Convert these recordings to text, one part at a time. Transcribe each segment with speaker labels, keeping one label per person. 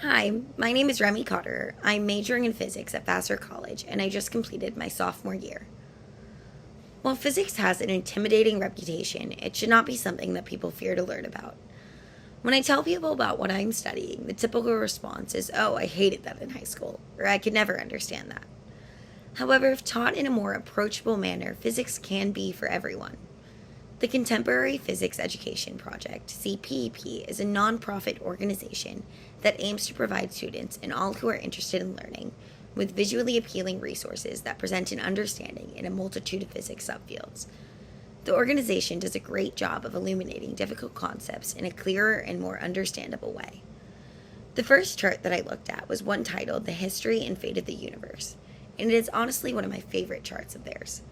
Speaker 1: Hi, my name is Remy Cotter. I'm majoring in physics at Vassar College, and I just completed my sophomore year. While physics has an intimidating reputation, it should not be something that people fear to learn about. When I tell people about what I'm studying, the typical response is, "Oh, I hated that in high school," or "I could never understand that." However, if taught in a more approachable manner, physics can be for everyone. The Contemporary Physics Education Project, CPEP, is a nonprofit organization that aims to provide students and all who are interested in learning with visually appealing resources that present an understanding in a multitude of physics subfields. The organization does a great job of illuminating difficult concepts in a clearer and more understandable way. The first chart that I looked at was one titled The History and Fate of the Universe, and it is honestly one of my favorite charts of theirs.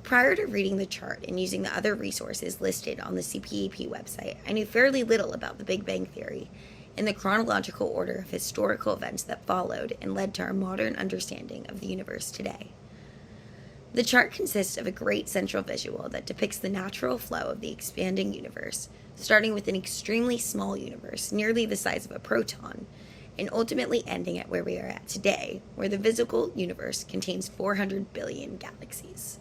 Speaker 1: Prior to reading the chart and using the other resources listed on the CPEP website, I knew fairly little about the Big Bang Theory and the chronological order of historical events that followed and led to our modern understanding of the universe today. The chart consists of a great central visual that depicts the natural flow of the expanding universe, starting with an extremely small universe, nearly the size of a proton, and ultimately ending at where we are at today, where the visible universe contains 400 billion galaxies.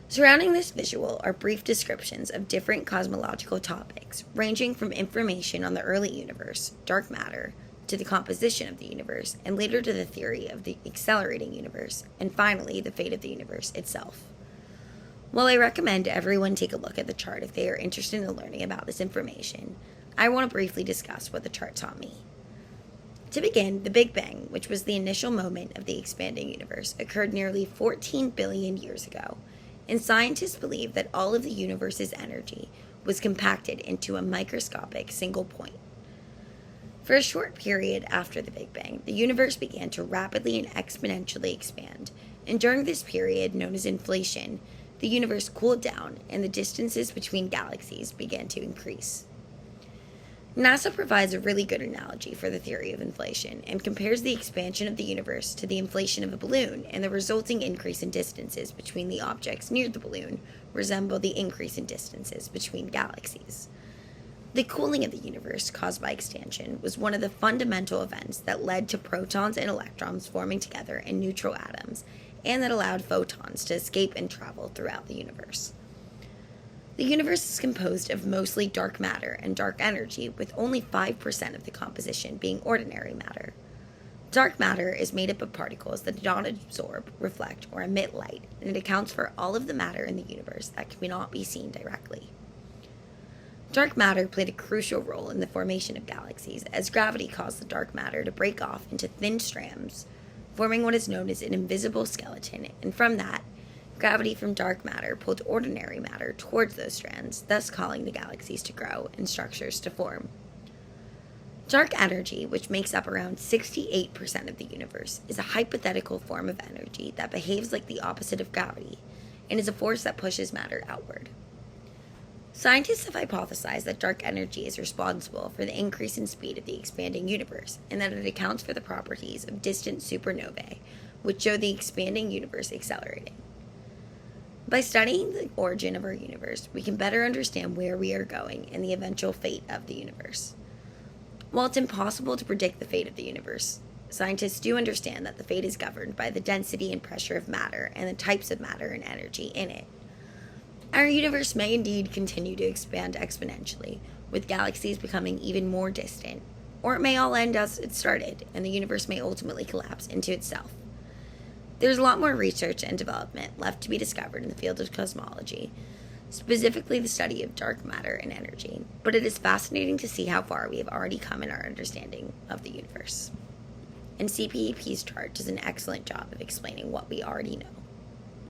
Speaker 1: Surrounding this visual are brief descriptions of different cosmological topics, ranging from information on the early universe, dark matter, to the composition of the universe, and later to the theory of the accelerating universe, and finally the fate of the universe itself. While I recommend everyone take a look at the chart if they are interested in learning about this information, I want to briefly discuss what the chart taught me. To begin, the Big Bang, which was the initial moment of the expanding universe, occurred nearly 14 billion years ago, and scientists believe that all of the universe's energy was compacted into a microscopic single point. For a short period after the Big Bang, the universe began to rapidly and exponentially expand, and during this period, known as inflation, the universe cooled down and the distances between galaxies began to increase. NASA provides a really good analogy for the theory of inflation and compares the expansion of the universe to the inflation of a balloon, and the resulting increase in distances between the objects near the balloon resemble the increase in distances between galaxies. The cooling of the universe caused by expansion was one of the fundamental events that led to protons and electrons forming together in neutral atoms, and that allowed photons to escape and travel throughout the universe. The universe is composed of mostly dark matter and dark energy, with only 5% of the composition being ordinary matter. Dark matter is made up of particles that do not absorb, reflect, or emit light, and it accounts for all of the matter in the universe that cannot be seen directly. Dark matter played a crucial role in the formation of galaxies, as gravity caused the dark matter to break off into thin strands, forming what is known as an invisible skeleton, and from that, gravity from dark matter pulled ordinary matter towards those strands, thus causing the galaxies to grow and structures to form. Dark energy, which makes up around 68% of the universe, is a hypothetical form of energy that behaves like the opposite of gravity and is a force that pushes matter outward. Scientists have hypothesized that dark energy is responsible for the increase in speed of the expanding universe, and that it accounts for the properties of distant supernovae, which show the expanding universe accelerating. By studying the origin of our universe, we can better understand where we are going and the eventual fate of the universe. While it's impossible to predict the fate of the universe, scientists do understand that the fate is governed by the density and pressure of matter and the types of matter and energy in it. Our universe may indeed continue to expand exponentially, with galaxies becoming even more distant, or it may all end as it started, and the universe may ultimately collapse into itself. There's a lot more research and development left to be discovered in the field of cosmology, specifically the study of dark matter and energy, but it is fascinating to see how far we have already come in our understanding of the universe. And CPEP's chart does an excellent job of explaining what we already know.